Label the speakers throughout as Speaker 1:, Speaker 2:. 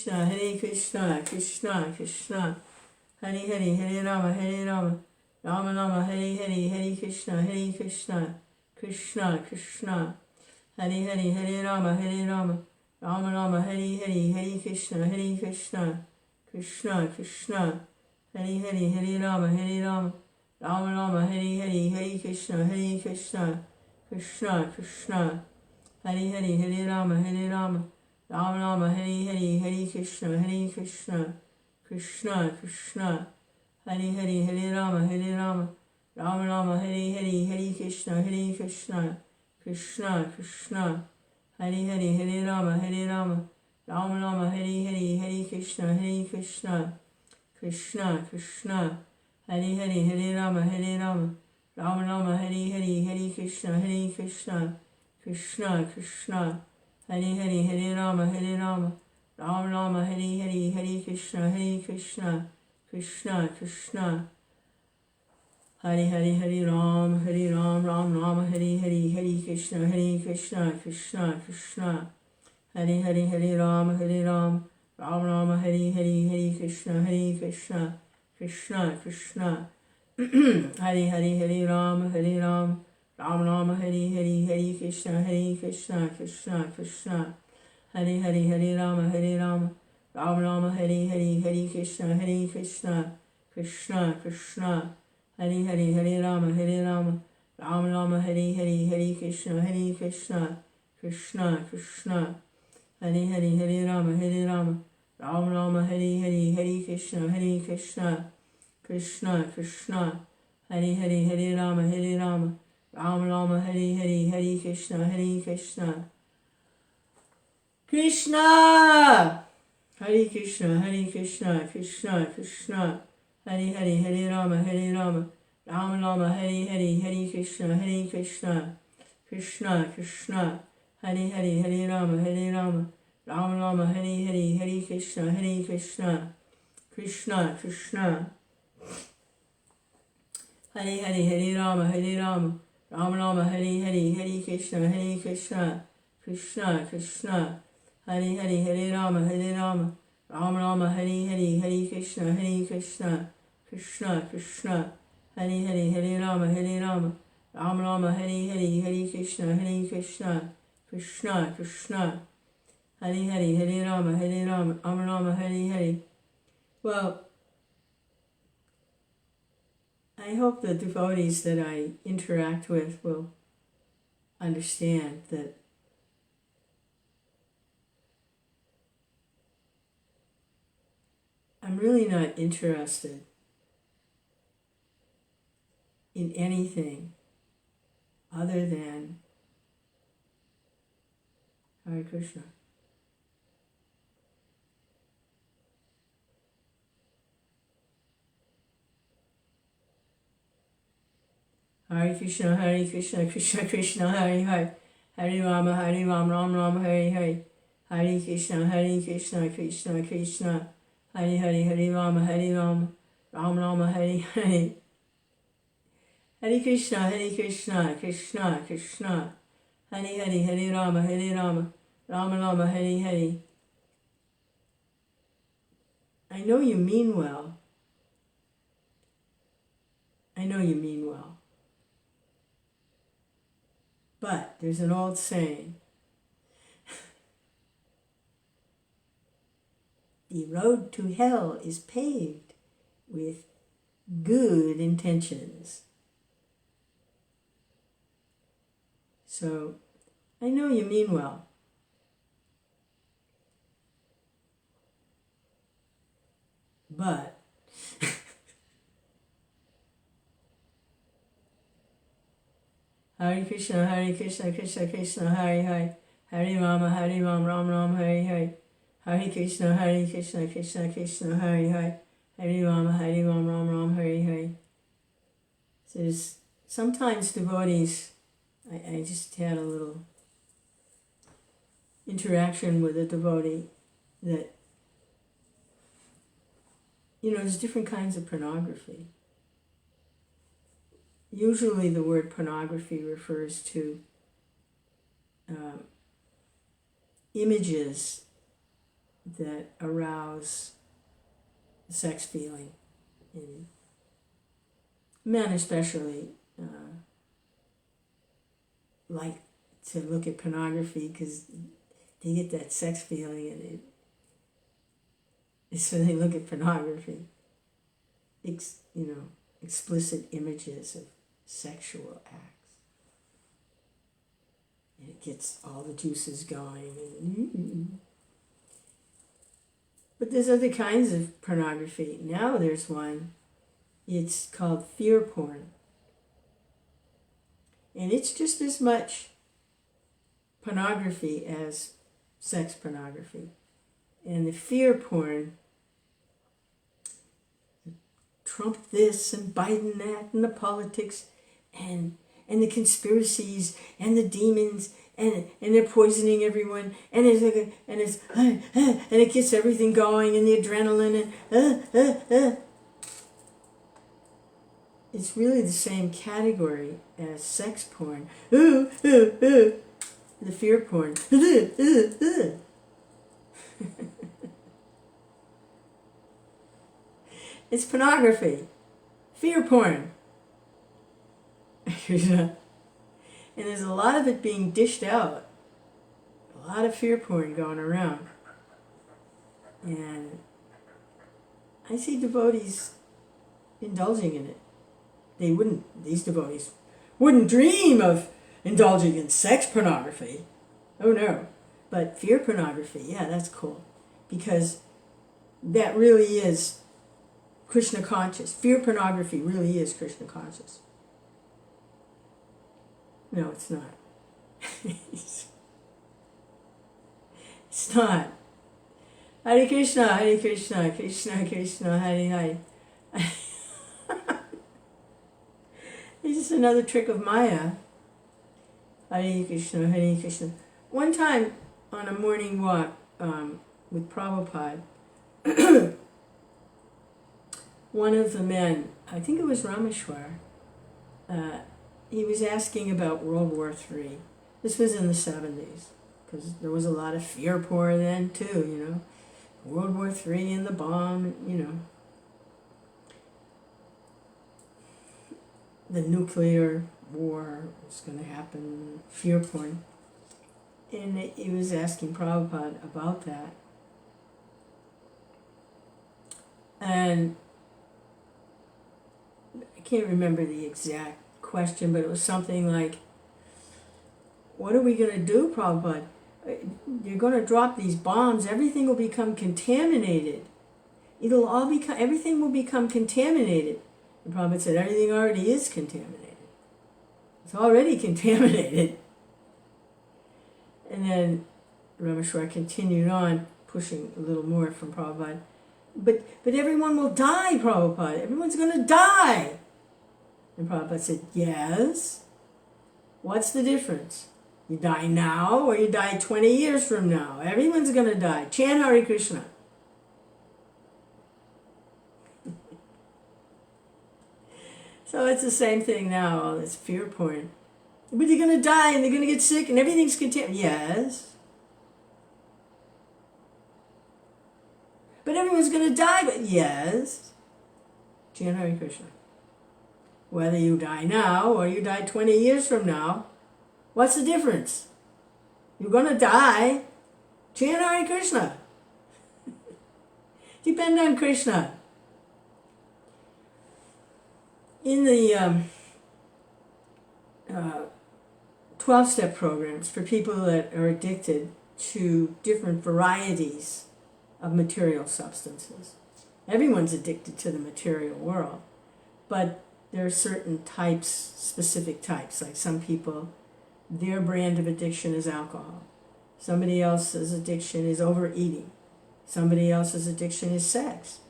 Speaker 1: Krishna, Krishna, Krishna, Hare Hare, Hare Rama, Rama Rama, Hare Hare, Hare Krishna, Krishna, Krishna, Hare Hare, Hare Rama, Rama Rama, Hare Hare, Hare Krishna, Krishna, Krishna, Hare Hare, Hare Rama, Rama Rama, Hare Hare, Hare Krishna, Krishna, Krishna, Hare Hare, Hare Rama, Rama Rama, Hare Hare, Hare Krishna, Krishna, Krishna, Hare Hare, Hare Rama, Rama Rama, Hare Hare, Hare Krishna, Krishna, Krishna, Hare Hare, Hare Rama, Rama Rama, Hare Hare, Hare Krishna, Krishna, Krishna, Hare Hare, Hare Rama, Rama Rama, Hare Hare, Hare Krishna, Krishna, Krishna, Hare Hare, Hare Rama, Rama Rama, Hare Hare, Hare Krishna, Krishna, Krishna, Hare Hare, Hare Ram, Ram Rama, Hare Hare, Hare Krishna, Krishna, Krishna, Hare Hare, Hare Ram, Ram Rama, Hare Hare, Hare Krishna, Krishna, Krishna, Hare Hare, Hare Ram, Ram Rama, Hare Hare, Hare Krishna, Krishna, Krishna, Hare Hare, Hare Rama, Ram Rama, Hare Hare, Hare Krishna, Krishna, Krishna, Hare Hare, Hare Rama, Ram Rama, Hare Hare, Hare Krishna, Krishna, Krishna, Hare Hare, Hare Rama, Ram Rama, Hare Hare, Hare Krishna, Krishna, Krishna, Hare Hare, Hare Rama, Ram Rama, Hare Hare, Hare Krishna, Krishna, Hare Krishna, Krishna, Krishna, Hare Hare, Hare Rama, Rama Rama, Hare Hare, Hare Krishna, Krishna, Krishna, Hare Hare, Hare Rama, Rama Rama, Hare Hare, Hare Krishna, Krishna, Krishna, Hare Hare, Hare Rama, Rama Rama, Hare Hare, Hare Krishna, Krishna, Krishna, Hare Hare, Hare Rama, Rama Rama, Hare Hare, Hare Krishna, Krishna, Krishna, Hare Hare, Hare Rama, Rama Rama, Hare Hare, Hare Krishna, Krishna, Krishna, Hare Hare, Hare Rama, Rama Rama, Hare Hare. Well, I hope the devotees that I interact with will understand that I'm really not interested in anything other than Hare Krishna. Hare Krishna, Krishna Krishna, Hare Hare, Hare Rama, Ram Rama, Hare Hare, Hare Krishna, Krishna Krishna, Hare Hare, Hare Rama, Ram Rama, Hare Hare, Hare Krishna, Krishna Krishna, Hare Hare, Hare Rama, Rama Rama, Hare Hare. I know you mean well. But there's an old saying, the road to hell is paved with good intentions. So, I know you mean well. But Hare Krishna, Krishna Krishna, Hare Hare, Hare Rama, Ram Rama, Hare Hare, Hare Krishna, Krishna Krishna, Hare Hare, Hare Rama, Ram Rama, Hare Hare. So there's sometimes devotees, I just had a little interaction with a devotee that, there's different kinds of pornography. Usually the word pornography refers to images that arouse sex feeling in men especially like to look at pornography because they get that sex feeling, and so they look at pornography, explicit images of sexual acts, and it gets all the juices going. But there's other kinds of pornography. Now there's one, it's called fear porn. And it's just as much pornography as sex pornography. And the fear porn, Trump this and Biden that, and the politics, and the conspiracies, and the demons, and they're poisoning everyone, and it gets everything going, and the adrenaline, and it's really the same category as sex porn. The fear porn. It's pornography. Fear porn. And there's a lot of it being dished out. A lot of fear porn going around. And I see devotees indulging in it. These devotees wouldn't dream of indulging in sex pornography. Oh no. But fear pornography, yeah, that's cool. Because that really is Kṛṣṇa conscious. Fear pornography really is Kṛṣṇa conscious. No, it's not. It's not. Hare Kṛṣṇa, Hare Kṛṣṇa, Kṛṣṇa Kṛṣṇa, Hare Hare. It's just another trick of Maya. Hare Kṛṣṇa, Hare Kṛṣṇa. One time on a morning walk with Prabhupada, one of the men, I think it was Rameshwar, he was asking about World War III. This was in the 70s, because there was a lot of fear porn then too, World War III and the bomb, the nuclear war was going to happen, fear porn. And he was asking Prabhupada about that. And I can't remember the exact question, but it was something like, what are we going to do, Prabhupada? You're going to drop these bombs, everything will become contaminated. Everything will become contaminated. And Prabhupada said, everything already is contaminated. It's already contaminated. And then Rameshwar continued on, pushing a little more from Prabhupada. But everyone will die, Prabhupada. Everyone's going to die. And Prabhupada said, yes. What's the difference? You die now or you die 20 years from now? Everyone's going to die. Chant Hare Kṛṣṇa. So it's the same thing now, all this fear porn. But they're going to die and they're going to get sick and everything's contaminated. Yes. But everyone's going to die. But yes. Chant Hare Kṛṣṇa. Whether you die now or you die 20 years from now, what's the difference? You're going to die. Chant Hare Kṛṣṇa. Depend on Kṛṣṇa. In the 12-step programs for people that are addicted to different varieties of material substances. Everyone's addicted to the material world, but there are certain types, specific types, like some people, their brand of addiction is alcohol. Somebody else's addiction is overeating. Somebody else's addiction is sex.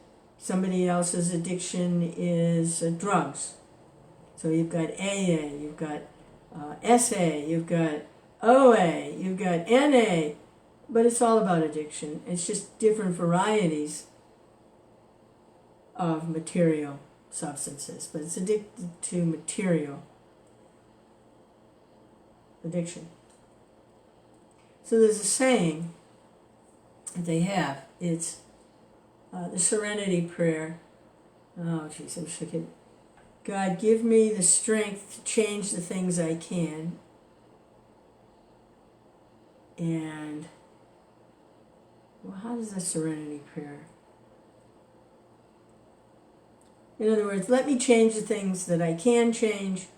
Speaker 1: Somebody else's addiction is drugs. So you've got AA, you've got SA, you've got OA, you've got NA, but it's all about addiction. It's just different varieties of material substances, but it's addicted to material addiction. So there's a saying that they have it's the Serenity Prayer. Oh, jeez, I'm sick of it. God, give me the strength to change the things I can. And, well, how does the Serenity Prayer? In other words, let me change the things that I can change,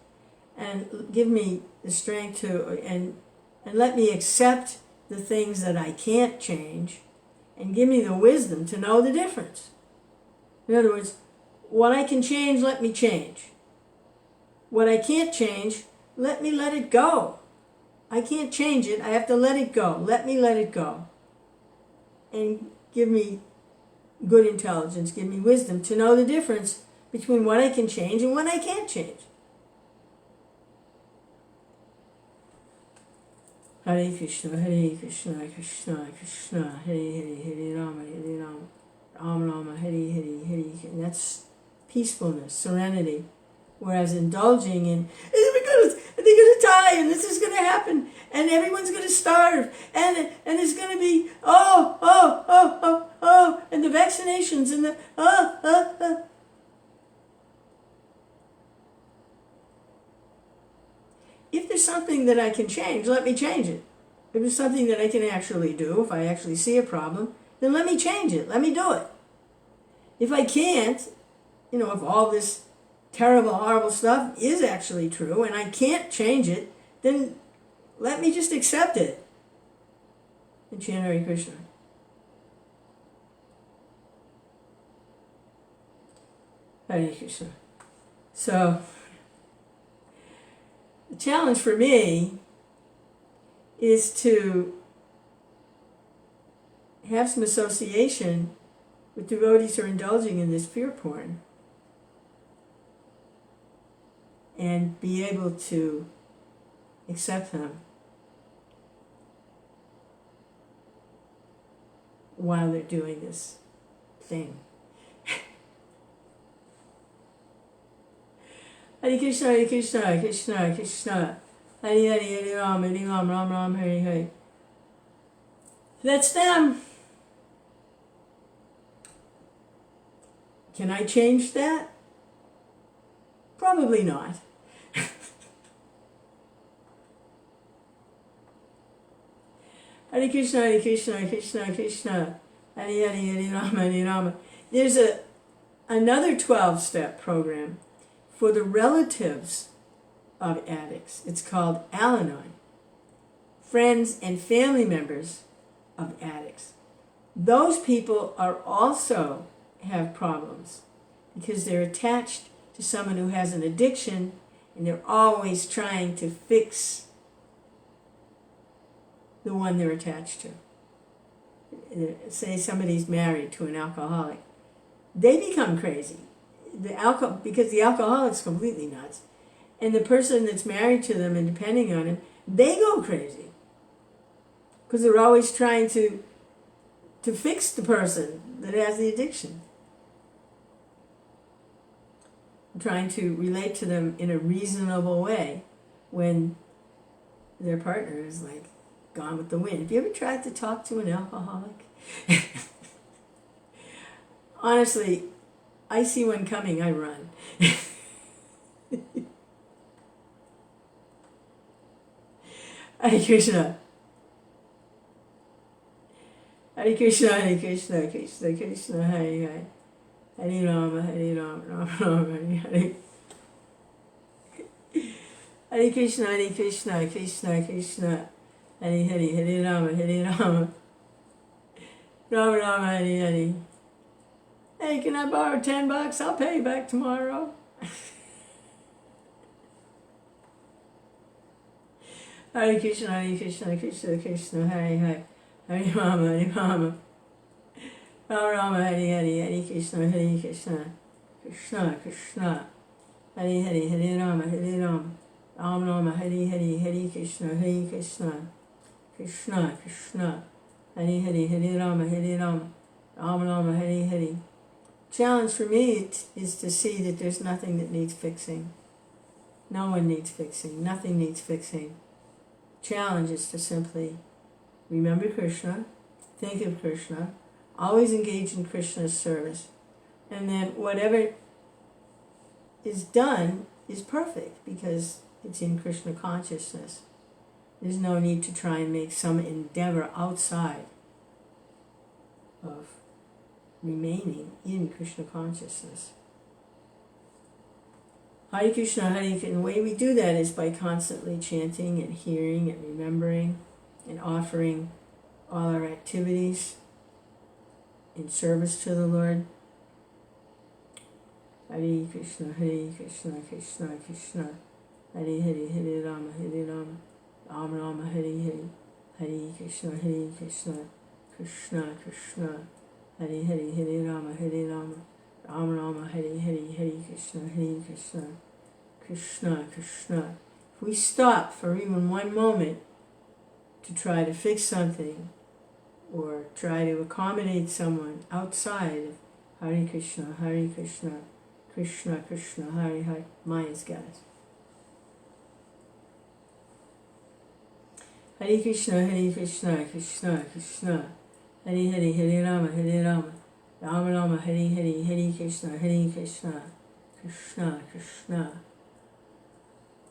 Speaker 1: and give me the strength to, and let me accept the things that I can't change, and give me the wisdom to know the difference. In other words, what I can change, let me change. What I can't change, let it go. I can't change it, I have to let it go. Let me let it go. And give me good intelligence, give me wisdom to know the difference between what I can change and what I can't change. Hare Krishna, Krishna, Krishna, Hare Rama, Rama Rama, Hare. And that's peacefulness, serenity. Whereas indulging in, they're going to die, and this is going to happen, and everyone's going to starve, and it's going to be, and the vaccinations, and the, If there's something that I can change, let me change it. If there's something that I can actually do, if I actually see a problem, then let me change it. Let me do it. If I can't, if all this terrible, horrible stuff is actually true and I can't change it, then let me just accept it. And chant Hare Krishna. Hare Krishna. So, the challenge for me is to have some association with devotees who are indulging in this fear porn and be able to accept them while they're doing this thing. Hare Krishna, Hare Krishna, Krishna Krishna, Hare Hare, Hare Ram, Ram Ram, Hare Hare. That's them. Can I change that? Probably not. Hare Krishna, Hare Krishna, Krishna Krishna, Hare Hare, Hare Rama, Hare Rama. There's another 12-step program for the relatives of addicts. It's called Al-Anon. Friends and family members of addicts. Those people are also have problems because they're attached to someone who has an addiction, and they're always trying to fix the one they're attached to. Say somebody's married to an alcoholic. They become crazy. Because the alcoholic's completely nuts. And the person that's married to them and depending on him, they go crazy. Because they're always trying to fix the person that has the addiction. Trying to relate to them in a reasonable way when their partner is like gone with the wind. Have you ever tried to talk to an alcoholic? Honestly, I see one coming, I run. Hare Krishna. Hare Krishna, Hare Krishna, Krishna Krishna, Hare Hare. Hare Rama, Hare Rama, Rama Rama, Hare Hare. Hare Krishna, Hare Krishna, Krishna Krishna, Hare Hare, Hare Rama, Hare Rama, Rama Rama, Hare Hare. Hey, can I borrow $10? I'll pay you back tomorrow. Hare Krishna, Hare Krishna, Krishna Krishna, Hare Hare. Hare Rama, Hare Rama. Rama Rama, Hare Hare, Hare Krishna, Hare Krishna. Krishna Krishna, Hare Hare, Hare Rama, Hare Rama. Rama Rama, Hare Hare, Hare Krishna, Hare Krishna. Krishna Krishna, Hare Hare, Hare Rama, Hare Rama. Rama Rama, Hare Hare. Challenge for me is to see that there's nothing that needs fixing. No one needs fixing. Nothing needs fixing. Challenge is to simply remember Kṛṣṇa, think of Kṛṣṇa, Always engage in Krishna's service. And then whatever is done is perfect because it's in Krishna consciousness. There's no need to try and make some endeavor outside of remaining in Krishna consciousness. Hare Krishna, Hare Krishna. The way we do that is by constantly chanting and hearing and remembering and offering all our activities in service to the Lord. Hare Krishna, Krishna Krishna, Hare Hare, Hare Rama, Rama Rama, Hare Hare, Hare Krishna, Krishna Krishna, Hare Hare, Hare Rama, Rama Rama, Hare Hare, Hare Krishna, Krishna Krishna. If we stop for even one moment to try to fix something or try to accommodate someone outside of Hare Krishna, Krishna Krishna, Hare Hare, Maya's got it. Hare Krishna, Krishna Krishna, Hare Hare, Hare Rama, Rama Rama, Hare Hare, Hare Krishna, Krishna Krishna.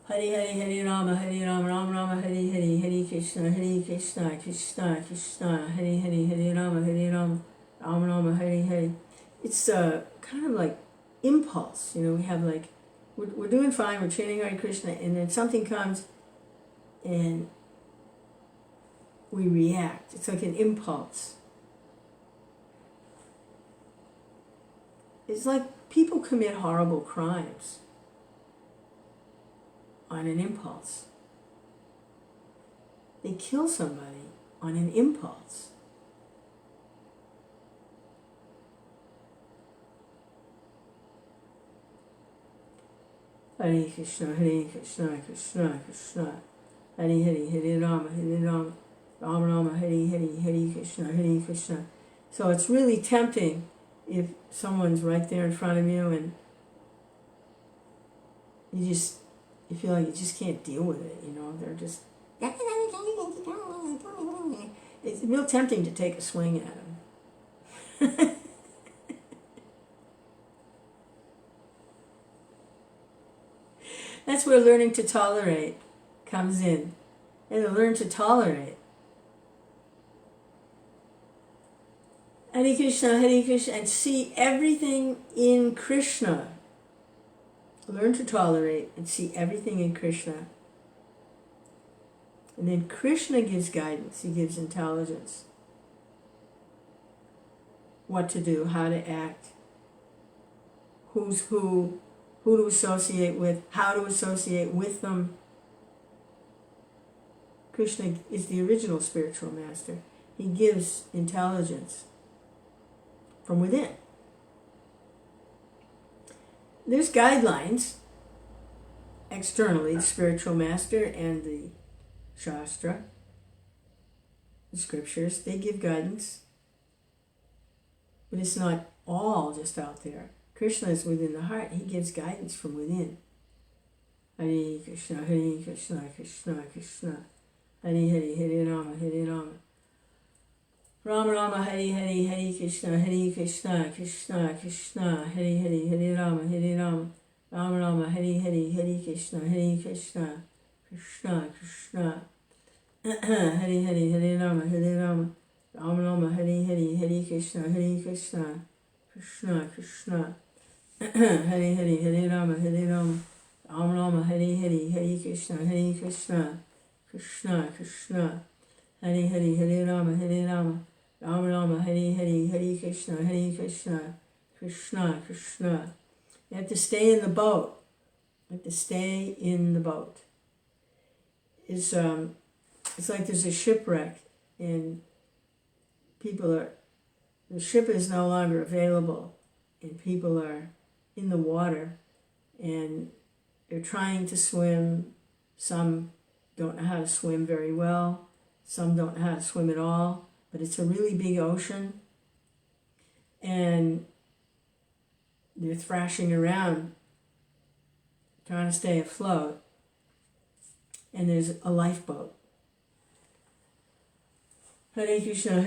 Speaker 1: Hare Hare, Hare Rama, Rama Rama, Hare Hare, Hare Krishna, Krishna Krishna, Hare Hare, Hare Rama, Rama Rama, Hare Hare. It's kind of like impulse, we have like, we're doing fine, we're chanting Hare Krishna, and then something comes and we react. It's like an impulse. It's like people commit horrible crimes on an impulse. They kill somebody on an impulse. Hare Krishna, Krishna Krishna, Hare Hare, Hare Rama, Rama Rama, Hare Hare, Hare Krishna. So it's really tempting if someone's right there in front of you and you feel like you just can't deal with it, they're just, it's real tempting to take a swing at them. That's where learning to tolerate comes in. And to learn to tolerate. Hare Krishna, and see everything in Krishna. Learn to tolerate and see everything in Krishna. And then Krishna gives guidance. He gives intelligence. What to do, how to act, who's who to associate with, how to associate with them. Krishna is the original spiritual master. He gives intelligence from within. There's guidelines externally, the spiritual master and the Shastra, the scriptures, they give guidance. But it's not all just out there. Krishna is within the heart. He gives guidance from within. Hare Krishna, Krishna Krishna, Hare Hare, Hare Rama, Rama Rama, Hare Hare, Hare Krishna, Krishna Krishna, Hare Hare, Hare Rama, Rama Rama, Hare Hare, Hare Krishna, Krishna Krishna, Hare Hare, Hare Rama, Rama Rama, Hare Hare, Hare Krishna, Krishna Krishna, Hare Hare, Hare Rama, Rama Rama, Hare Hare, Hare Krishna, Krishna Krishna, Hare Hare, Hare Rama, Rama Rama, Hare Hare, Hare Krishna, Krishna Krishna. You have to stay in the boat. You have to stay in the boat. It's like there's a shipwreck and the ship is no longer available and people are in the water and they're trying to swim. Some don't know how to swim very well. Some don't know how to swim at all. But it's a really big ocean. And they're thrashing around trying to stay afloat. And there's a lifeboat. Hare Krishna,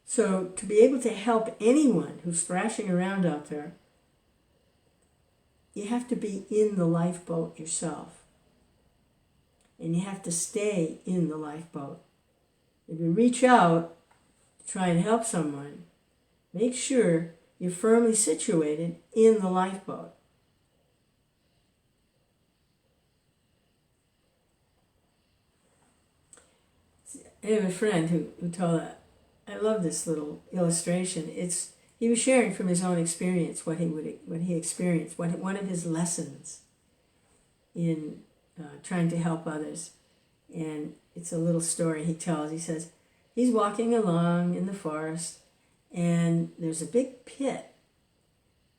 Speaker 1: So to be able to help anyone who's thrashing around out there, you have to be in the lifeboat yourself. And you have to stay in the lifeboat. If you reach out to try and help someone, make sure you're firmly situated in the lifeboat. I have a friend who told that. I love this little illustration. He was sharing from his own experience what he experienced, one of his lessons in trying to help others. And it's a little story he tells. He says he's walking along in the forest, and there's a big pit,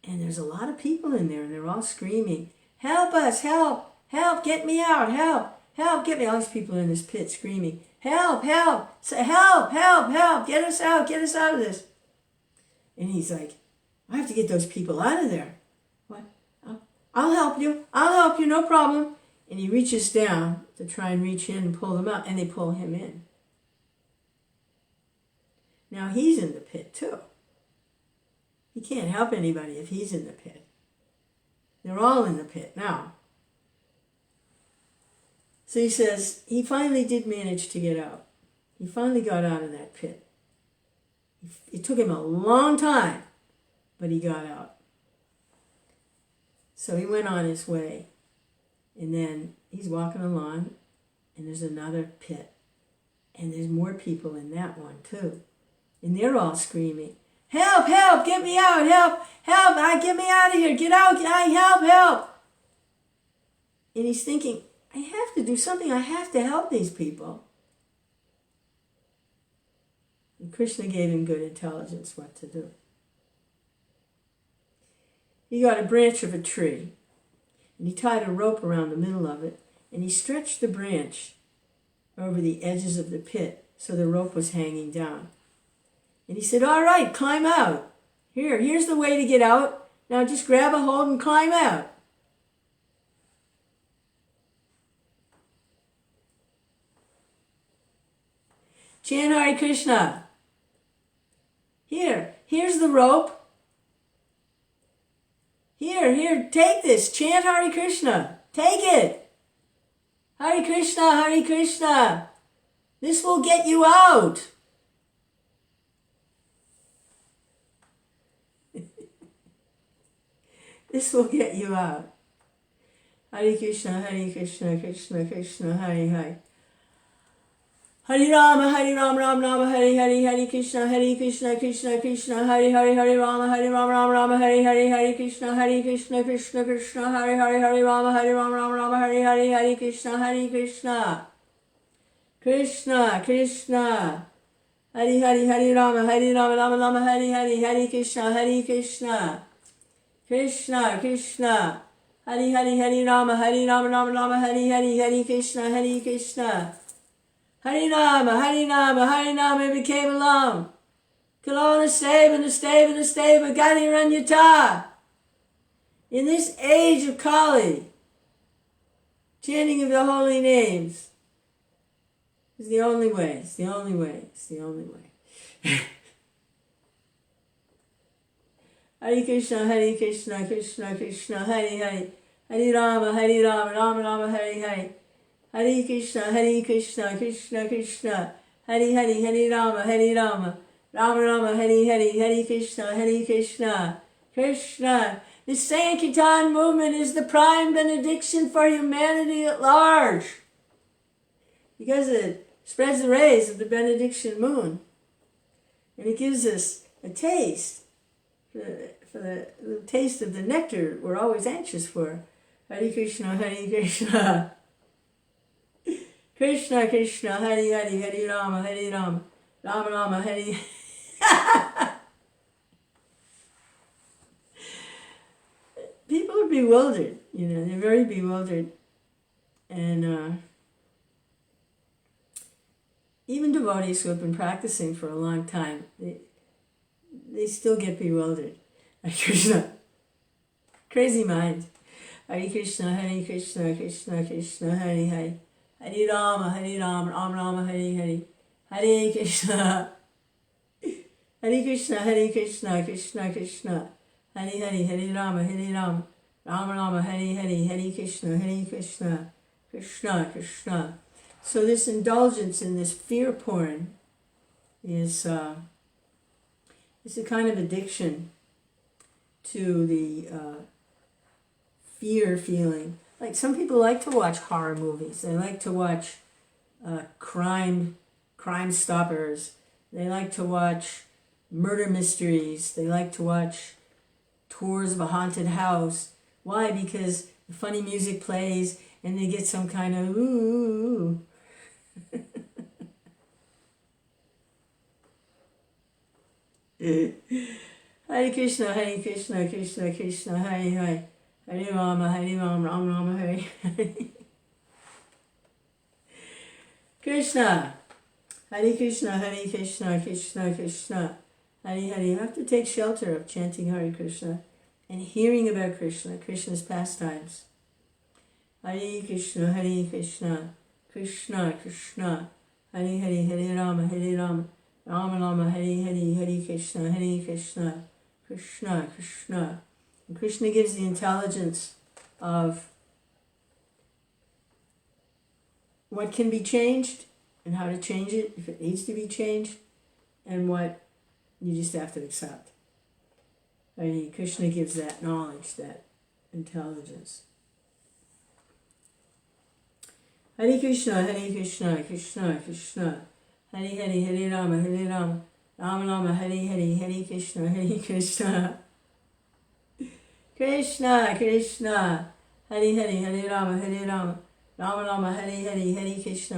Speaker 1: and there's a lot of people in there, and they're all screaming, "Help us! Help! Help! Get me out! Help! Help! Get me!" All these people are in this pit screaming, "Help! Help! Say, help! Help! Help! Get us out! Get us out of this!" And he's like, "I have to get those people out of there." "What? I'll help you. I'll help you. No problem." And he reaches down to try and reach in and pull them out, and they pull him in. Now he's in the pit too. He can't help anybody if he's in the pit. They're all in the pit now. So he says he finally did manage to get out. He finally got out of that pit. It took him a long time, but he got out. So he went on his way. And then he's walking along, and there's another pit. And there's more people in that one too. And they're all screaming, "Help! Help! Get me out! Help! Help! Get me out of here! Get out! Help! Help!" And he's thinking, I have to do something. I have to help these people. And Kṛṣṇa gave him good intelligence what to do. He got a branch of a tree, and he tied a rope around the middle of it, and he stretched the branch over the edges of the pit so the rope was hanging down. And he said, "All right, climb out. Here's the way to get out. Now just grab a hold and climb out." Chant Hare Kṛṣṇa. Here's the rope. Here, take this. Chant Hare Kṛṣṇa. Take it. Hare Kṛṣṇa, Hare Kṛṣṇa. This will get you out. This will get you out. Hare Kṛṣṇa, Hare Kṛṣṇa, Kṛṣṇa Kṛṣṇa, Hare Hare. Hare Rama, Rama Rama, Hare Hare, Hare Kṛṣṇa, Krishna Krishna, Hare Hare, Hare Rama, Rama Rama, Hare Hare, Hare Kṛṣṇa, Krishna Krishna, Hare Hare, Hare Rama, Rama, Hare Hare, Hare Kṛṣṇa, Krishna Krishna, Hare Hare, Hare Rama, Rama, Hare Hare, Hare Kṛṣṇa Krishna Krishna, Hare Hare, Hare Rama, Rama, Hare Hare, Hare Kṛṣṇa Hare Nama, it became a lam. Kalona stave and a stave and a stave, Agani Ranyata. In this age of Kali, chanting of the holy names is the only way, it's the only way, it's the only way. Hare Kṛṣṇa, Krishna Krishna, Hare Hare, Hare Rama, Rama, Hare Hare. Hare Kṛṣṇa, Krishna Krishna, Hare Hare, Hare Rama, Rama, Hare Hare, Hare Kṛṣṇa Krishna. The Sankirtan movement is the prime benediction for humanity at large, because it spreads the rays of the benediction moon, and it gives us a taste for the taste of the nectar we're always anxious for. Hare Kṛṣṇa, Krishna Krishna, Hare Hare, Hare Rama, Rama, Hare People are bewildered, they're very bewildered. And even devotees who have been practicing for a long time, they still get bewildered. Hare Kṛṣṇa. Crazy mind. Hare Kṛṣṇa, Krishna Krishna, Hare Hare. Hare Rama, Rama, Hare Hare, Hare Kṛṣṇa Hare Krishna, Krishna Krishna, Hare Rama, Rama Rama, Hare Krishna, Krishna Krishna. So this indulgence in this fear porn is a kind of addiction to the fear feeling. Like some people like to watch horror movies. They like to watch crime stoppers. They like to watch murder mysteries. They like to watch tours of a haunted house. Why? Because the funny music plays and they get some kind of ooh. Hare Krishna, Krishna Krishna, Hare Hare. Hare Rama, Rama Rama, Hare Hare. Krishna. Hare Krishna, Krishna Krishna, Hare Hare. You have to take shelter of chanting Hare Krishna and hearing about Krishna, Krishna's pastimes. Hare Krishna, Krishna Krishna, Hare Hare, Hare Rama, Rama Rama, Hare Hare, Hare Krishna, Krishna Krishna. And Krishna gives the intelligence of what can be changed and how to change it if it needs to be changed, and what you just have to accept. Krishna gives that knowledge, that intelligence. Hare Krishna, Krishna Krishna, Hare Hare, Hare Rama, Rama Rama, Hare Hare, Hare Krishna, Krishna Krishna, Hare Hare, Hare Rama, Rama Rama, Hare Hare, Hare Krishna,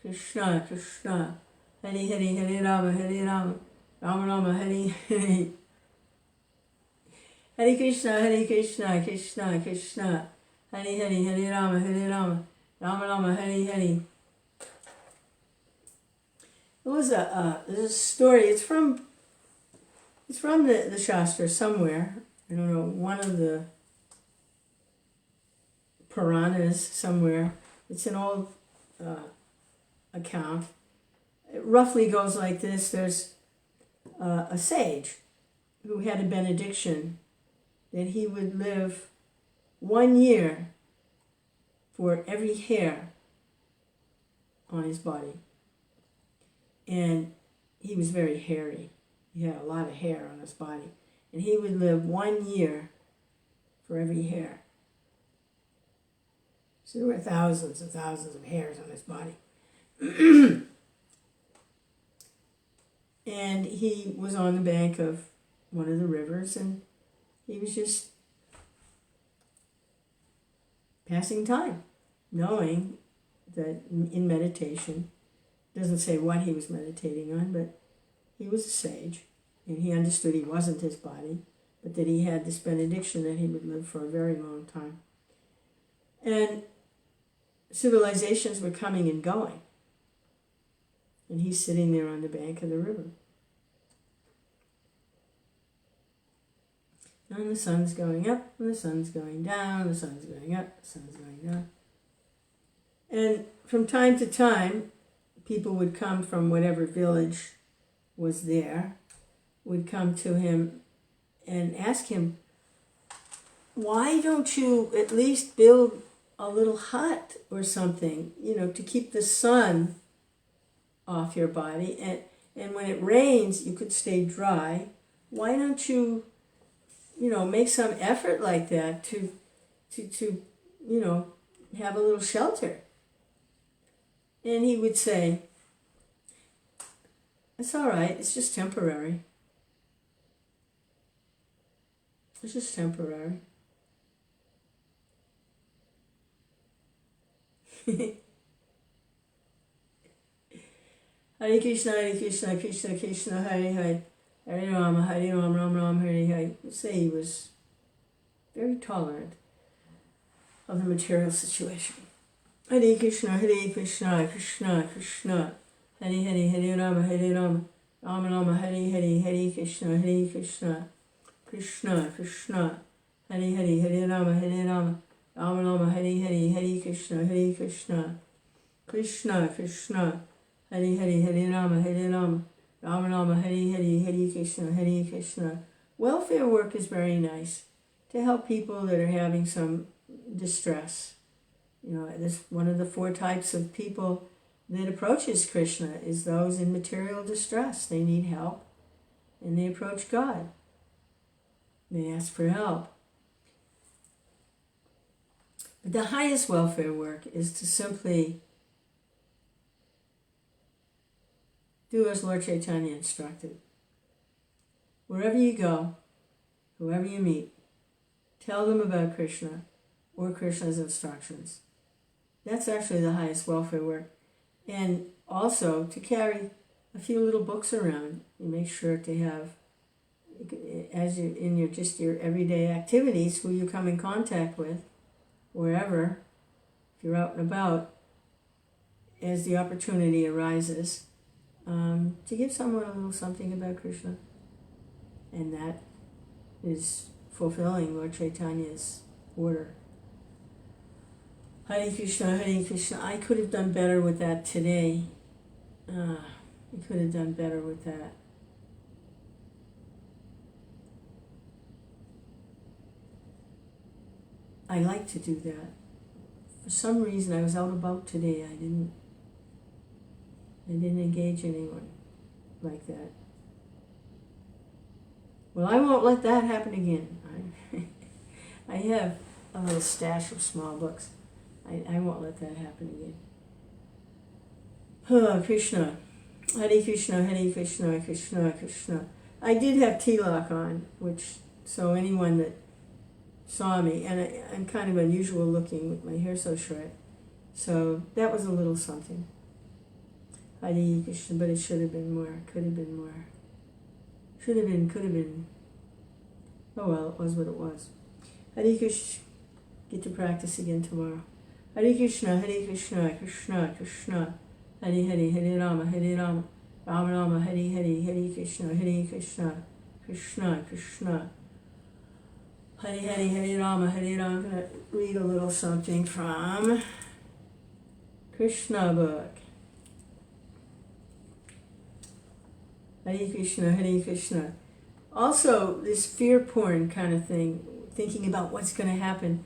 Speaker 1: Krishna Krishna, Hare Hare, Hare Rama, Rama Rama, Hare Hare. Hare Krishna, Krishna, Hare Hare, Hare Rama, Rama Rama, Hare Hare. There's a story. It's from the Shastra somewhere. I don't know, one of the Puranas somewhere. It's an old account. It roughly goes like this. There's a sage who had a benediction that he would live 1 year for every hair on his body. And he was very hairy. He had a lot of hair on his body. And he would live 1 year for every hair. So there were thousands and thousands of hairs on his body. And he was on the bank of one of the rivers, and he was just passing time, knowing that in meditation, doesn't say what he was meditating on, but he was a sage, and he understood he wasn't his body, but that he had this benediction that he would live for a very long time. And civilizations were coming and going, and he's sitting there on the bank of the river. And the sun's going up, and the sun's going down, the sun's going up, the sun's going down. And from time to time, people would come from whatever village was there, would come to him and ask him, why don't you at least build a little hut or something, to keep the sun off your body, and when it rains, you could stay dry. Why don't you, make some effort like that to have a little shelter? And he would say, it's all right, it's just temporary. It's just temporary. Hare Krishna, Krishna Krishna, Hare Hare, Hare Rama, Rama Rama, Hare Hare. You'd say he was very tolerant of the material situation. Hare Krishna, Krishna Krishna, Hare Hare, Hare Rama, Rama Rama, Hare Hare, Hare Krishna, Krishna Krishna, Hare Hare, Hare Rama, Rama Rama, Hare Hare, Hare Krishna, Krishna Krishna, Hare Hare, Hare Rama, Rama Rama, Hare Hare, Hare Krishna, Hare Krishna. Welfare work is very nice to help people that are having some distress. This one of the 4 types of people that approaches Kṛṣṇa is those in material distress. They need help, and they approach God. They ask for help. But the highest welfare work is to simply do as Lord Chaitanya instructed. Wherever you go, whoever you meet, tell them about Kṛṣṇa or Krishna's instructions. That's actually the highest welfare work. And also to carry a few little books around. You make sure to have, as you in your everyday activities, who you come in contact with, wherever, if you're out and about, as the opportunity arises, to give someone a little something about Kṛṣṇa. And that is fulfilling Lord Chaitanya's order. Hare Krishna, Hare Krishna. I could have done better with that today. I could have done better with that. I like to do that. For some reason, I was out about today. I didn't engage anyone like that. Well, I won't let that happen again. I have a little stash of small books. I won't let that happen again. Oh, Krishna. Hare Krishna, Hare Krishna, Krishna, Krishna. I did have tilak on, so anyone that saw me, and I'm kind of unusual looking with my hair so short, so that was a little something. Hare Krishna, but it should have been more, could have been more. Should have been, could have been. Oh well, it was what it was. Hare Krishna, get to practice again tomorrow. Hare Krishna, Hare Krishna, Krishna, Krishna, Hare Hare, Hare Rama, Rama Rama, Hare Hare, Hare Krishna, Krishna, Krishna. Hare Hare, Hare Rama, Rama. I'm going to read a little something from Kṛṣṇa book. Hare Krishna, Hare Krishna. Also, this fear porn kind of thing, thinking about what's going to happen,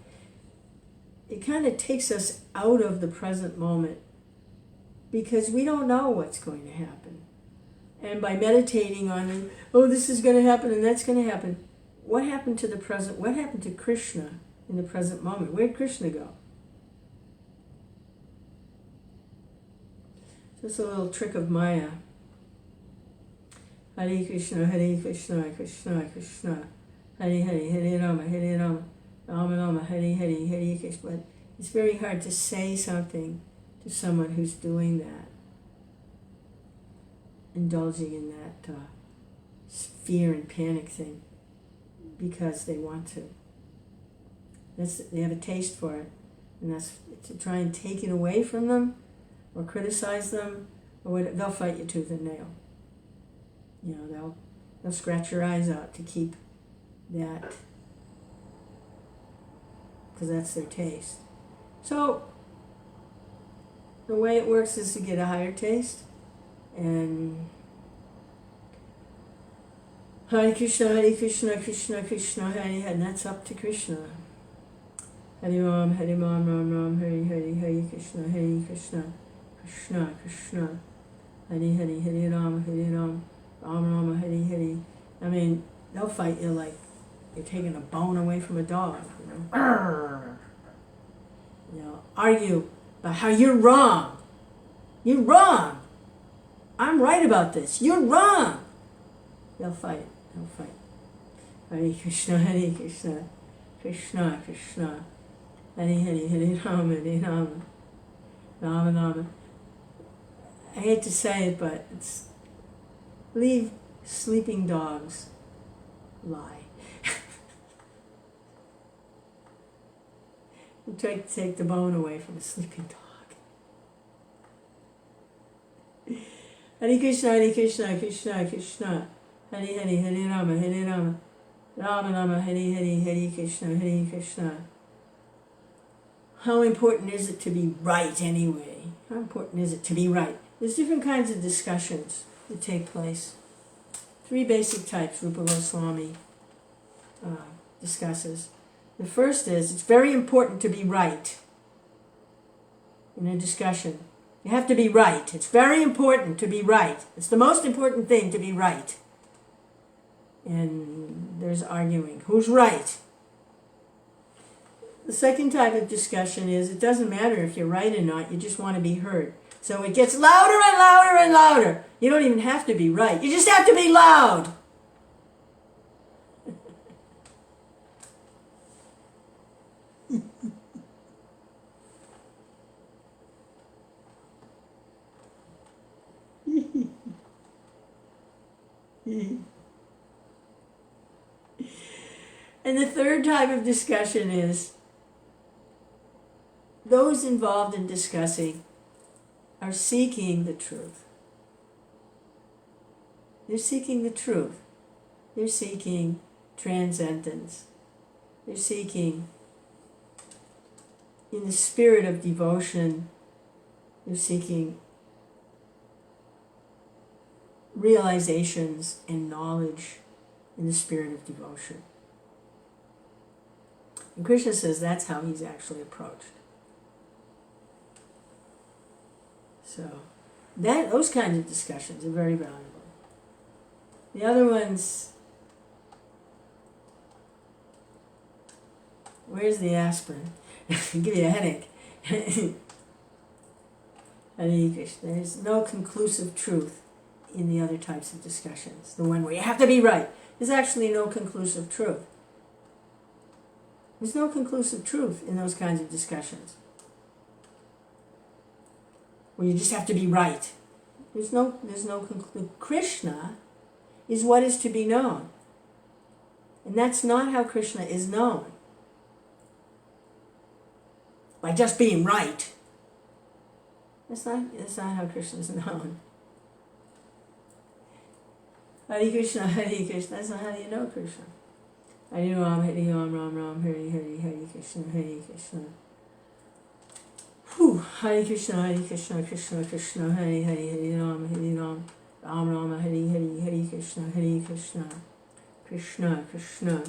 Speaker 1: it kind of takes us out of the present moment because we don't know what's going to happen. And by meditating on it, oh, this is going to happen and that's going to happen, what happened to the present? What happened to Kṛṣṇa in the present moment? Where'd Kṛṣṇa go? Just a little trick of Maya. Hare Krishna, Hare Krishna, Krishna, Krishna, Hare Hare, Hare Rama, Rama Rama, Hare Hare, Hare Krishna. But it's very hard to say something to someone who's doing that, indulging in that fear and panic thing, because they want to. They have a taste for it, and that's to try and take it away from them, or criticize them, or they'll fight you tooth and nail. They'll scratch your eyes out to keep that, because that's their taste. So the way it works is to get a higher taste, and Hare Krishna, Hare Krishna, Krishna Krishna, Hare Hare, and that's up to Krishna. Hare Ram, Ram, Hare Hare, Hare Krishna, Krishna Krishna, Hare Hare, Hare Ram, Rama, Hare Hare. I mean, they'll fight you like you're taking a bone away from a dog, argue about how you're wrong. You're wrong. I'm right about this. You're wrong. They'll fight. Hare Krishna, Hare Krishna, Krishna Krishna, Hare Hare, Hare Rama, Rama Rama. I hate to say it, but it's leave sleeping dogs lie. You try to take the bone away from a sleeping dog. Hare Krishna, Hare Krishna, Krishna Krishna, Hare Hare, Hare Rama, Rama Rama, Hare Hare, Hare Krishna. How important is it to be right anyway? How important is it to be right? There's different kinds of discussions that take place. Three basic types Rupa Goswami discusses. The first is, it's very important to be right in a discussion. You have to be right. It's very important to be right. It's the most important thing to be right. And there's arguing. Who's right? The second type of discussion is, it doesn't matter if you're right or not, you just want to be heard. So it gets louder and louder and louder. You don't even have to be right. You just have to be loud. And the third type of discussion is, those involved in discussing are seeking the truth. They're seeking the truth. They're seeking transcendence. They're seeking, in the spirit of devotion, they're seeking realizations and knowledge in the spirit of devotion. And Kṛṣṇa says that's how he's actually approached. So, those kinds of discussions are very valuable. The other ones, where's the aspirin? Give you a headache. Hare Krishna. There's no conclusive truth in the other types of discussions. The one where you have to be right. There's actually no conclusive truth. There's no conclusive truth in those kinds of discussions, where you just have to be right. There's no conclusive. Kṛṣṇa is what is to be known. And that's not how Kṛṣṇa is known. By just being right. That's not how Kṛṣṇa is known. Hare Krishna, Hare Krishna. That's not how you know Kṛṣṇa. Hare Ram, Hare Ram, Ram Ram, Hare Hare, Hare Krishna, Hare Krishna. Hare Krishna, Hare Krishna, Krishna Krishna, Hare Hare, Hare Ram, Hare Ram, Ram Ram, Hare Hare, Hare Krishna, Hare Krishna, Krishna Krishna,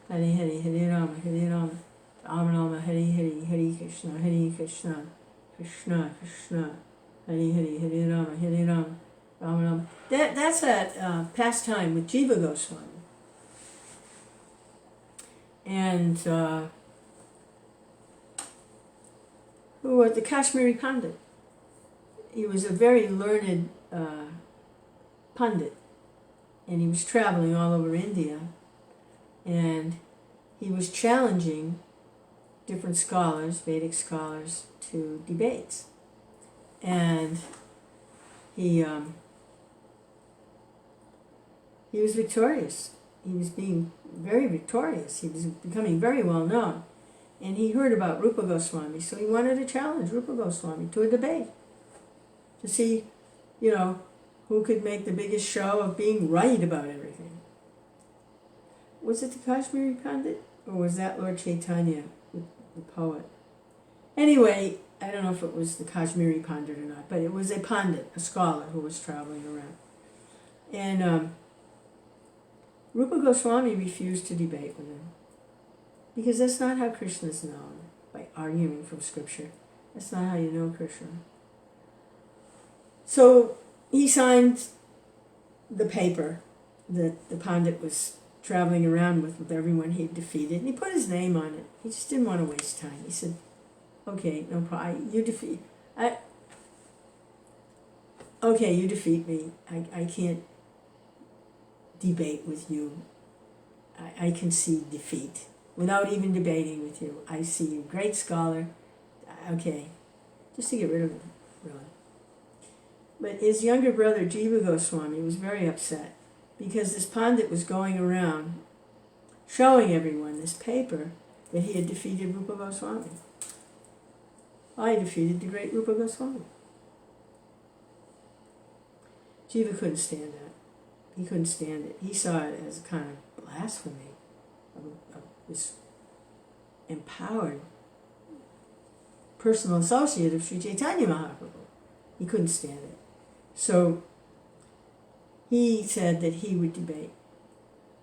Speaker 1: Hare Hare, Hare Ram, Hare Ram, Ram Ram, Hare Hare, Hare Krishna, Hare Krishna, Krishna Krishna, Hare Hare, Hare Ram, Hare Ram, Ram Ram. That's that pastime with Jiva Goswami. And who was the Kashmiri Pandit. He was a very learned Pandit, and he was traveling all over India, and he was challenging different scholars, Vedic scholars, to debates. And he was victorious. He was being very victorious. He was becoming very well known. And he heard about Rupa Goswami, so he wanted to challenge Rupa Goswami to a debate, to see, who could make the biggest show of being right about everything. Was it the Kashmiri Pandit, or was that Lord Chaitanya, the poet? Anyway, I don't know if it was the Kashmiri Pandit or not, but it was a Pandit, a scholar who was traveling around. And Rupa Goswami refused to debate with him, because that's not how Kṛṣṇa is known, by arguing from scripture. That's not how you know Kṛṣṇa. So he signed the paper that the Pandit was traveling around with everyone he'd defeated, and he put his name on it. He just didn't want to waste time. He said, okay, no problem. You defeat me. I can't debate with you. I concede defeat without even debating with you. I see you, great scholar. Okay, just to get rid of him, really. But his younger brother, Jiva Goswami, was very upset because this Pandit was going around showing everyone this paper that he had defeated Rupa Goswami. I defeated the great Rupa Goswami. Jiva couldn't stand that. He couldn't stand it. He saw it as a kind of blasphemy of this empowered personal associate of Sri Chaitanya Mahaprabhu. He couldn't stand it. So he said that he would debate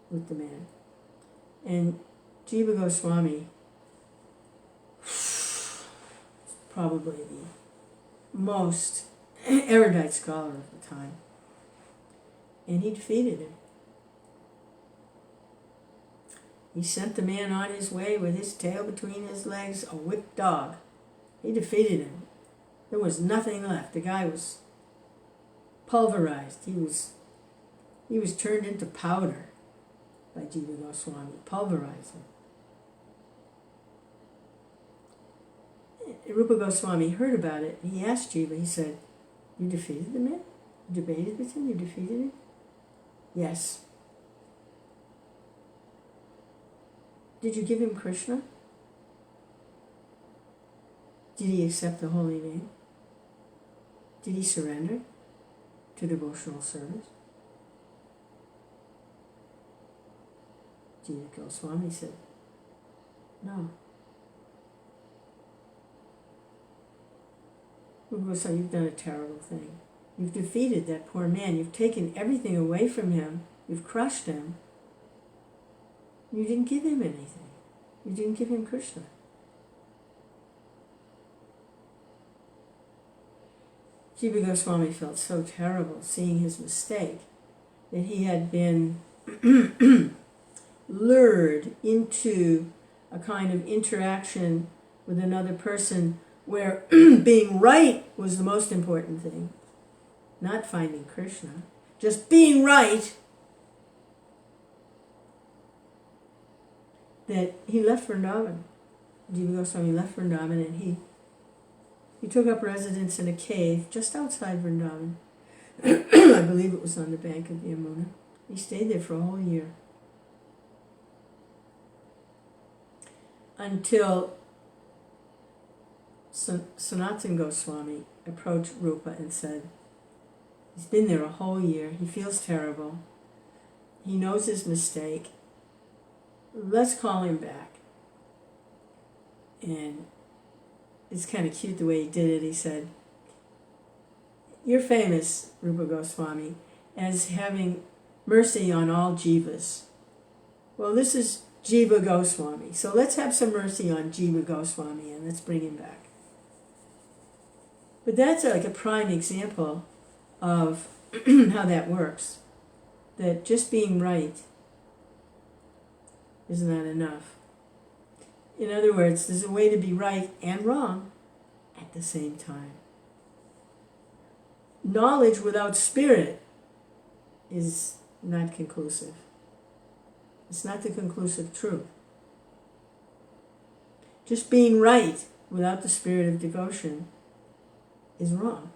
Speaker 1: with the man. And Jiva Goswami, probably the most erudite scholar of the time, and he defeated him. He sent the man on his way with his tail between his legs, a whipped dog. He defeated him. There was nothing left. The guy was pulverized. He was turned into powder by Jiva Goswami, pulverized him. Rupa Goswami heard about it. He asked Jiva, he said, "You defeated the man? You debated with him? You defeated him?" "Yes." "Did you give him Kṛṣṇa? Did he accept the holy name? Did he surrender to devotional service?" Jiva Goswami said, "No." So you've done a terrible thing. You've defeated that poor man. You've taken everything away from him. You've crushed him. You didn't give him anything. You didn't give him Kṛṣṇa. Jiva Goswami felt so terrible seeing his mistake, that he had been lured into a kind of interaction with another person where being right was the most important thing, not finding Kṛṣṇa, just being right, that he left Vrindavan. Jiva Goswami left Vrindavan, and he took up residence in a cave just outside Vrindavan. I believe it was on the bank of the Yamuna. He stayed there for a whole year. Until Sanatana Goswami approached Rupa and said, he's been there a whole year, he feels terrible, he knows his mistake, let's call him back. And it's kind of cute the way he did it. He said, "You're famous, Rupa Goswami, as having mercy on all jivas. Well, this is Jiva Goswami, so let's have some mercy on Jiva Goswami and let's bring him back." But that's like a prime example of how that works. That just being right is not enough. In other words, there's a way to be right and wrong at the same time. Knowledge without spirit is not conclusive. It's not the conclusive truth. Just being right without the spirit of devotion is wrong.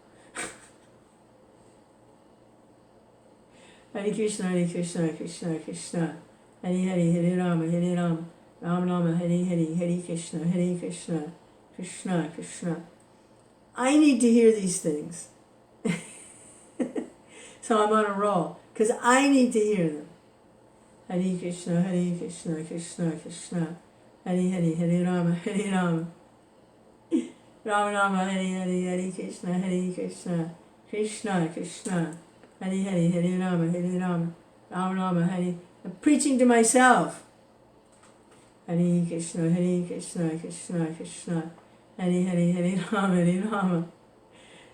Speaker 1: Hare Kṛṣṇa, Hare Kṛṣṇa, Kṛṣṇa Kṛṣṇa, Hare Hare, Hare Rama, Hare Rama, Rama Rama, Hare Hare, Hare Kṛṣṇa, Hare Kṛṣṇa, Kṛṣṇa Kṛṣṇa. I need to hear these things. So I'm on a roll, because I need to hear them. Hare Kṛṣṇa, Hare Kṛṣṇa, Kṛṣṇa Kṛṣṇa, Hare Hare, Hare Rama, Hare Rama, Rama Rama, Hare Hare, Hare Kṛṣṇa, Hare Kṛṣṇa, Kṛṣṇa Kṛṣṇa, Hare Hare, Hare Rama, Hare Rama, Rama Rama, Hare. I'm preaching to myself. Hare Kṛṣṇa, Hare Kṛṣṇa, Kṛṣṇa Kṛṣṇa, Hare Hare, Hare Rama, Hare Rama.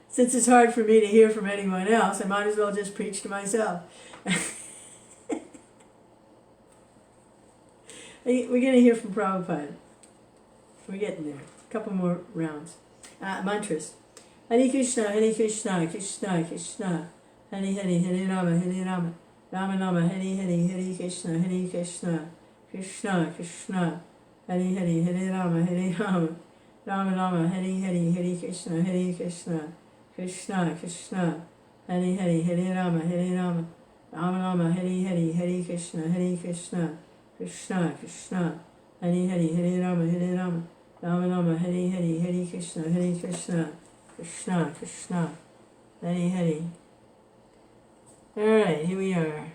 Speaker 1: Since it's hard for me to hear from anyone else, I might as well just preach to myself. We're going to hear from Prabhupada. We're getting there. A couple more rounds. Mantras. Hare Kṛṣṇa, Hare Kṛṣṇa, Kṛṣṇa Kṛṣṇa, Hare Hare, Hare Rama, Hare Rama, Rama Rama, Hare Hare, Hare Kṛṣṇa, Hare Kṛṣṇa, Kṛṣṇa Kṛṣṇa, Hare Hare, Hare Rama, Hare Rama, Rama Rama, Hare Hare, Hare Kṛṣṇa, Hare Kṛṣṇa, Kṛṣṇa Kṛṣṇa, Hare Hare, Hare Rama, Hare Rama, Rama Rama, Hare Hare, Hare Kṛṣṇa, Hare Kṛṣṇa, Kṛṣṇa Kṛṣṇa, Hare Hare, Hare Rama, Hare Rama, Rama Rama, Hare Hare, Hare Kṛṣṇa, Hare Kṛṣṇa, Kṛṣṇa Kṛṣṇa, Hare Hare. All right, here we are.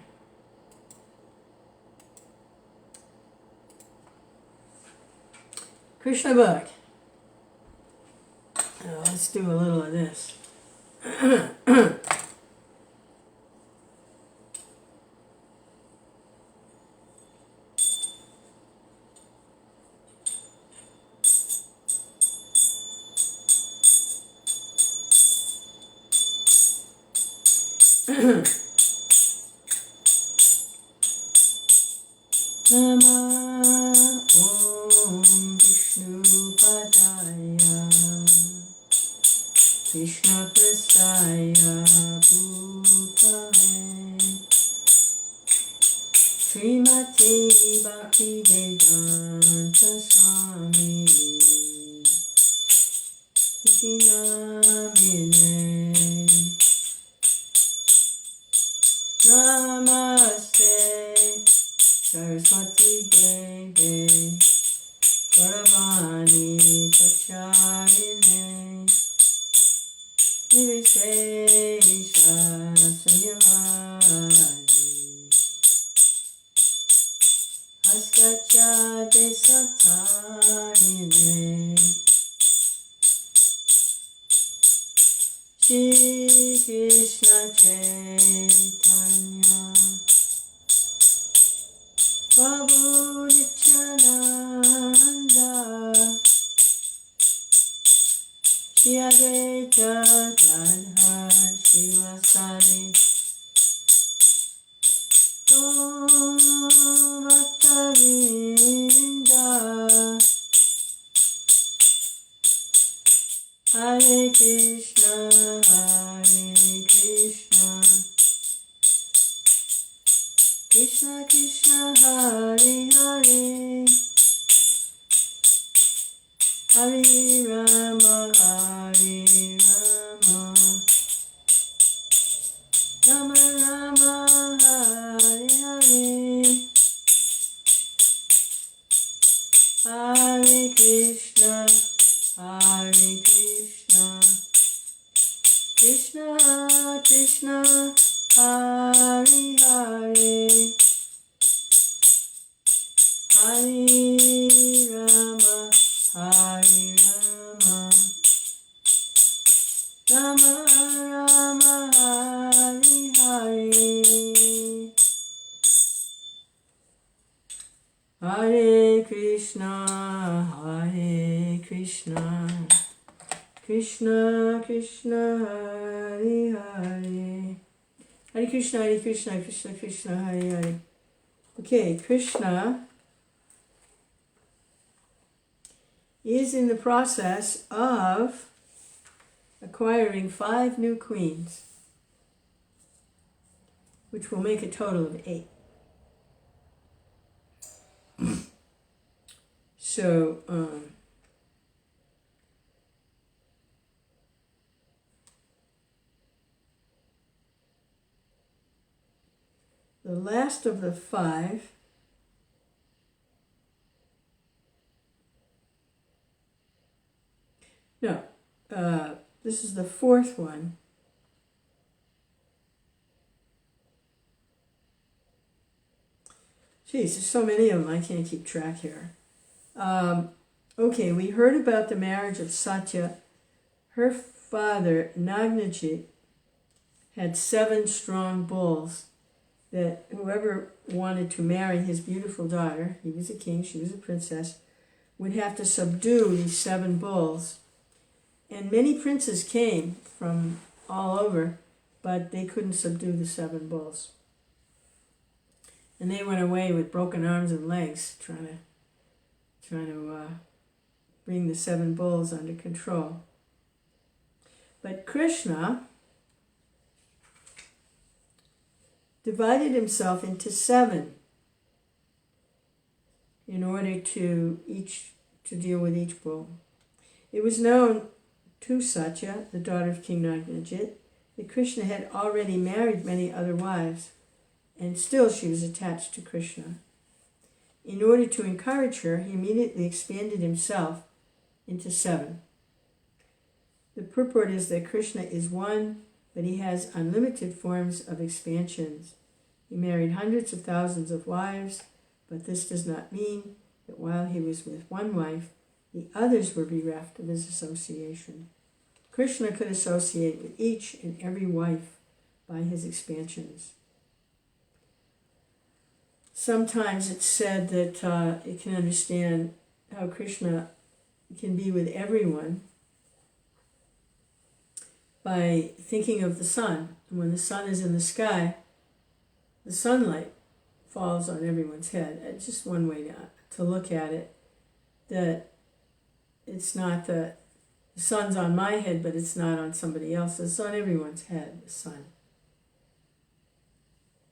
Speaker 1: Kṛṣṇa book. Let's do a little of this. Namah Om Vishnu Padaya Krishna Prasaya Bhutale Srimati Bhakti Vedanta Swami Iti Namine Namaste Saraswati Deve Gauravani Pacharine Nirvishesha Sanyavadi Askacha Desatarine Shri Krishna Chaitanya Prabhu Nityananda Shri Advaita Gadadhar Srivasadi Om Bhaktavinda Hare Krishna Krishna Krishna Hare Hare Hare Rama Rama Rama Hare Hare Hare Krishna Krishna Krishna Hare Hare Hare Rama Rama Rama Hare Hare Hare Krishna Krishna Krishna Hare Hare Hare Krishna Krishna Krishna Hare Hare. Okay, Krishna is in the process of acquiring 5 new queens, which will make a total of 8. So, the last of the 5 this is the 4th one. Geez, there's so many of them, I can't keep track here. Okay, we heard about the marriage of Satya. Her father, Nagnajit, had 7 strong bulls that whoever wanted to marry his beautiful daughter, he was a king, she was a princess, would have to subdue these 7 bulls. And many princes came from all over, but they couldn't subdue the 7 bulls. And they went away with broken arms and legs, trying to bring the 7 bulls under control. But Kṛṣṇa divided himself into 7 in order to deal with each bull. It was known to Satya, the daughter of King Nagnajit, that Kṛṣṇa had already married many other wives, and still she was attached to Kṛṣṇa. In order to encourage her, he immediately expanded himself into 7. The purport is that Kṛṣṇa is one, but he has unlimited forms of expansions. He married hundreds of thousands of wives, but this does not mean that while he was with one wife, the others were bereft of his association. Kṛṣṇa could associate with each and every wife by his expansions. Sometimes it's said that you can understand how Kṛṣṇa can be with everyone by thinking of the sun. And when the sun is in the sky, the sunlight falls on everyone's head. It's just one way to look at it, that it's not the sun's on my head, but it's not on somebody else's. It's on everyone's head, the sun.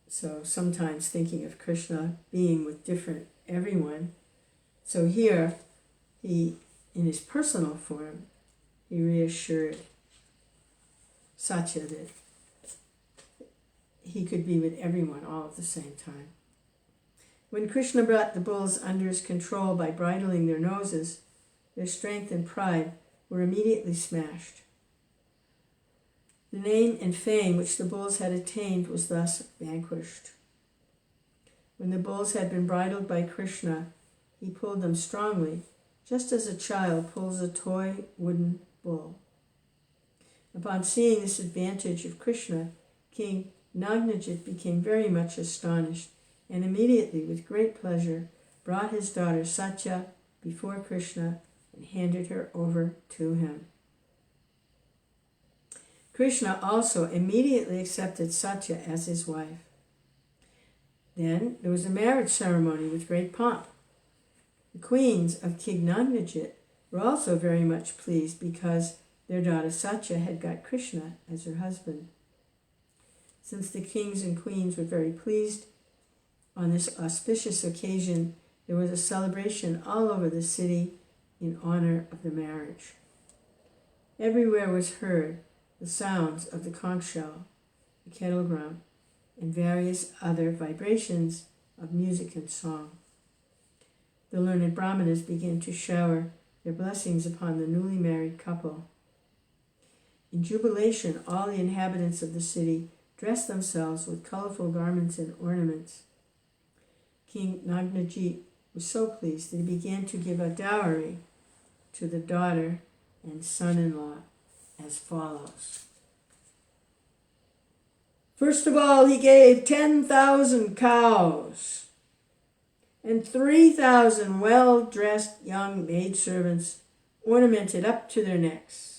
Speaker 1: So sometimes thinking of Kṛṣṇa being with different everyone. So here, he, in his personal form, he reassured Satya that he could be with everyone all at the same time. When Kṛṣṇa brought the bulls under his control by bridling their noses, their strength and pride were immediately smashed. The name and fame which the bulls had attained was thus vanquished. When the bulls had been bridled by Kṛṣṇa, he pulled them strongly, just as a child pulls a toy wooden bull. Upon seeing this advantage of Kṛṣṇa, King Nagnajit became very much astonished, and immediately, with great pleasure, brought his daughter Satya before Kṛṣṇa and handed her over to him. Kṛṣṇa also immediately accepted Satya as his wife. Then there was a marriage ceremony with great pomp. The queens of King Nagnajit were also very much pleased because their daughter Satya had got Kṛṣṇa as her husband. Since the kings and queens were very pleased on this auspicious occasion, there was a celebration all over the city in honor of the marriage. Everywhere was heard the sounds of the conch shell, the kettle drum, and various other vibrations of music and song. The learned brahmanas began to shower their blessings upon the newly married couple. In jubilation, all the inhabitants of the city dressed themselves with colorful garments and ornaments. King Nagnajit was so pleased that he began to give a dowry to the daughter and son-in-law as follows. First of all, he gave 10,000 cows and 3,000 well-dressed young maidservants ornamented up to their necks.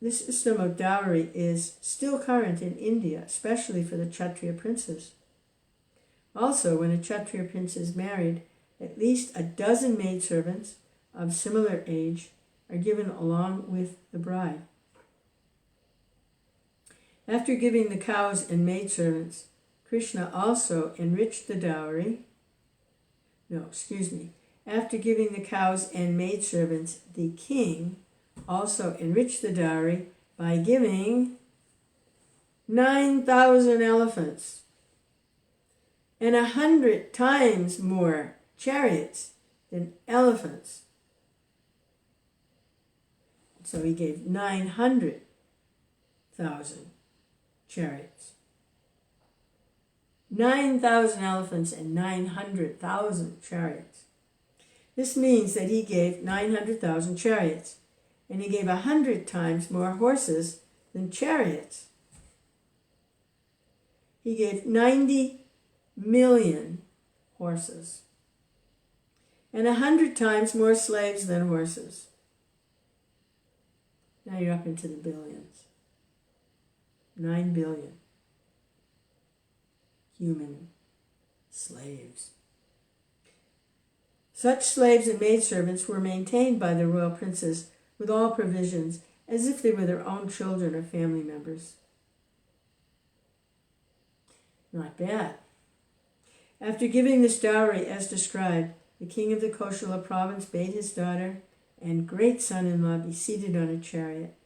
Speaker 1: This system of dowry is still current in India, especially for the Kshatriya princes. Also, when a Kshatriya prince is married, at least a dozen maidservants of similar age are given along with the bride. After giving the cows and maidservants, Kṛṣṇa also enriched the dowry. After giving the cows and maidservants, the king also enriched the dowry by giving 9,000 elephants and 100 times more chariots than elephants. So he gave 900,000 chariots. 9,000 elephants and 900,000 chariots. This means that he gave 900,000 chariots, and he gave 100 times more horses than chariots. He gave 90 million horses, and 100 times more slaves than horses. Now you're up into the billions. 9 billion human slaves. Such slaves and maidservants were maintained by the royal princes with all provisions, as if they were their own children or family members. Not bad. After giving this dowry as described, the king of the Koshala province bade his daughter and great son-in-law be seated on a chariot.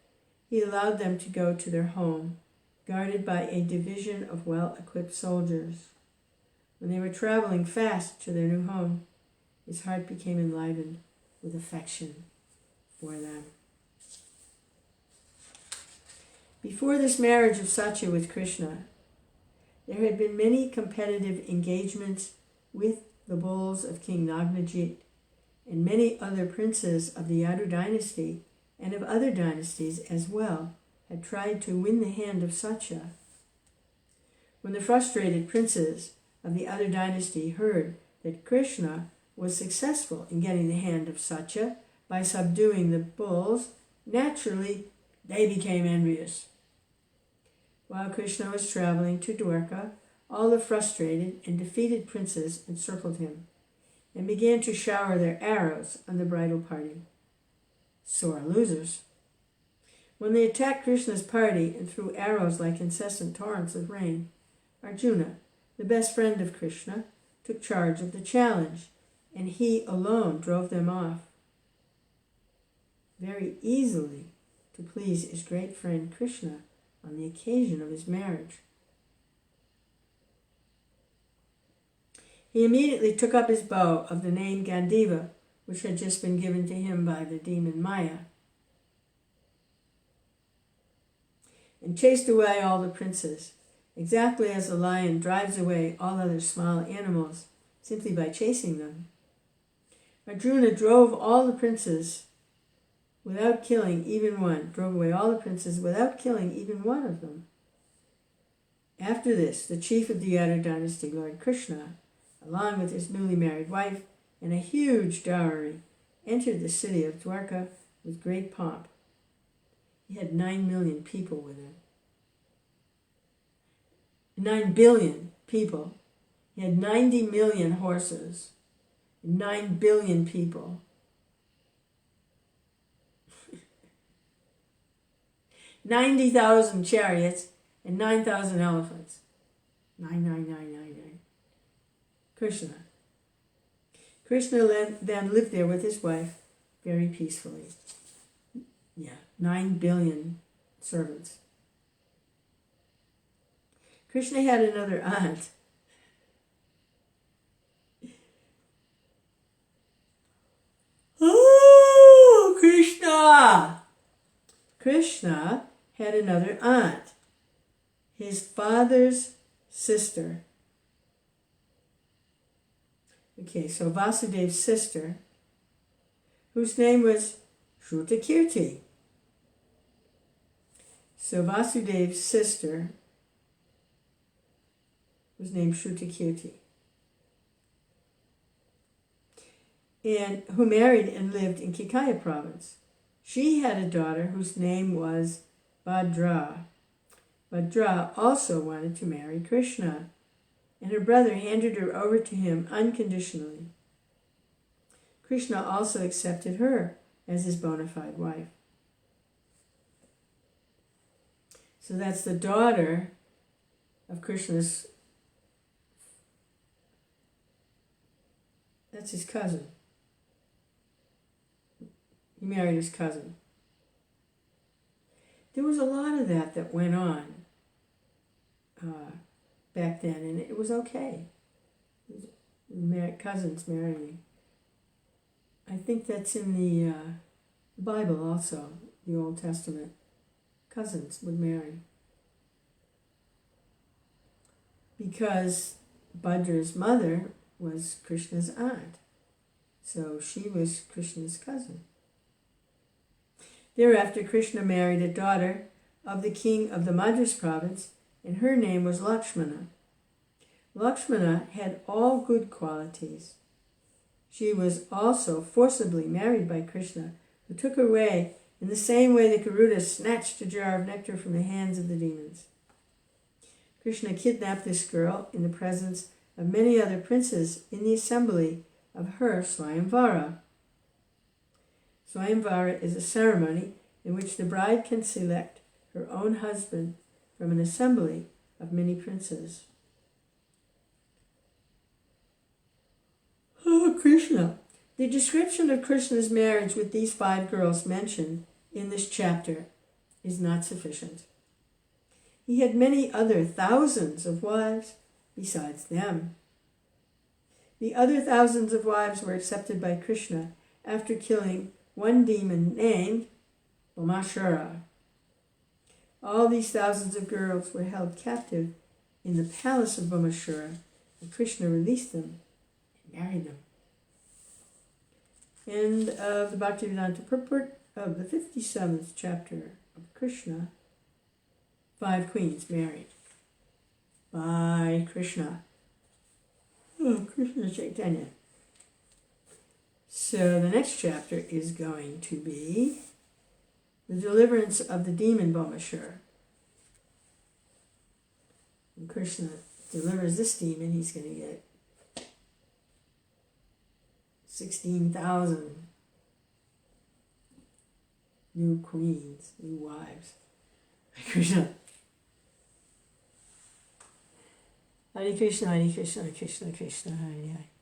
Speaker 1: He allowed them to go to their home, guarded by a division of well-equipped soldiers. When they were traveling fast to their new home, his heart became enlivened with affection for them. Before this marriage of Satya with Kṛṣṇa, there had been many competitive engagements with the bulls of King Nagnajit, and many other princes of the Yadu dynasty and of other dynasties as well had tried to win the hand of Satya. When the frustrated princes of the other dynasty heard that Kṛṣṇa was successful in getting the hand of Satya by subduing the bulls, naturally They became envious. While Kṛṣṇa was traveling to Dwarka, all the frustrated and defeated princes encircled him and began to shower their arrows on the bridal party. Sore losers. When they attacked Kṛṣṇa's party and threw arrows like incessant torrents of rain, Arjuna, the best friend of Kṛṣṇa, took charge of the challenge, and he alone drove them off. Very easily, to please his great friend Kṛṣṇa on the occasion of his marriage. He immediately took up his bow of the name Gandiva, which had just been given to him by the demon Maya, and chased away all the princes, exactly as a lion drives away all other small animals simply by chasing them. Arjuna drove away all the princes without killing even one of them. After this, the chief of the Yadu dynasty, Lord Kṛṣṇa, along with his newly married wife and a huge dowry, entered the city of Dwarka with great pomp. He had 9 million people with him. 9 billion people. He had 90 million horses, 9 billion people. 90,000 chariots and 9,000 elephants. 99999. Kṛṣṇa. Kṛṣṇa then lived there with his wife very peacefully. 9 billion servants. Kṛṣṇa had another aunt. Oh, Kṛṣṇa! Kṛṣṇa had another aunt, his father's sister. Okay, so Vasudev's sister, whose name was Shrutakirti. So Vasudev's sister was named Shrutakirti, and who married and lived in Kikaya province. She had a daughter whose name was Bhadra. Bhadra also wanted to marry Kṛṣṇa, and her brother handed her over to him unconditionally. Kṛṣṇa also accepted her as his bona fide wife. So that's the daughter of Kṛṣṇa's, that's his cousin. He married his cousin. There was a lot of that went on back then, and it was okay. Cousins marrying. I think that's in the Bible also, the Old Testament. Cousins would marry. Because Bhadra's mother was Kṛṣṇa's aunt. So she was Kṛṣṇa's cousin. Thereafter, Kṛṣṇa married a daughter of the king of the Madras province, and her name was Lakshmana. Lakshmana had all good qualities. She was also forcibly married by Kṛṣṇa, who took her away in the same way that Garuda snatched a jar of nectar from the hands of the demons. Kṛṣṇa kidnapped this girl in the presence of many other princes in the assembly of her Swayamvara. Swayamvara is a ceremony in which the bride can select her own husband from an assembly of many princes. Oh, Kṛṣṇa. The description of Kṛṣṇa's marriage with these 5 girls mentioned in this chapter is not sufficient. He had many other thousands of wives besides them. The other thousands of wives were accepted by Kṛṣṇa after killing one demon named Bhumashura. All these thousands of girls were held captive in the palace of Bhumashura, and Kṛṣṇa released them and married them. End of the Bhaktivedanta purport of the 57th chapter of Kṛṣṇa. 5 queens married by Kṛṣṇa. Oh, Kṛṣṇa Chaitanya. So the next chapter is going to be the deliverance of the demon Bomashur. When Kṛṣṇa delivers this demon, he's going to get 16,000 new queens, new wives. Kṛṣṇa. Hare Kṛṣṇa, Hare Kṛṣṇa, Kṛṣṇa Kṛṣṇa, Hare Hare.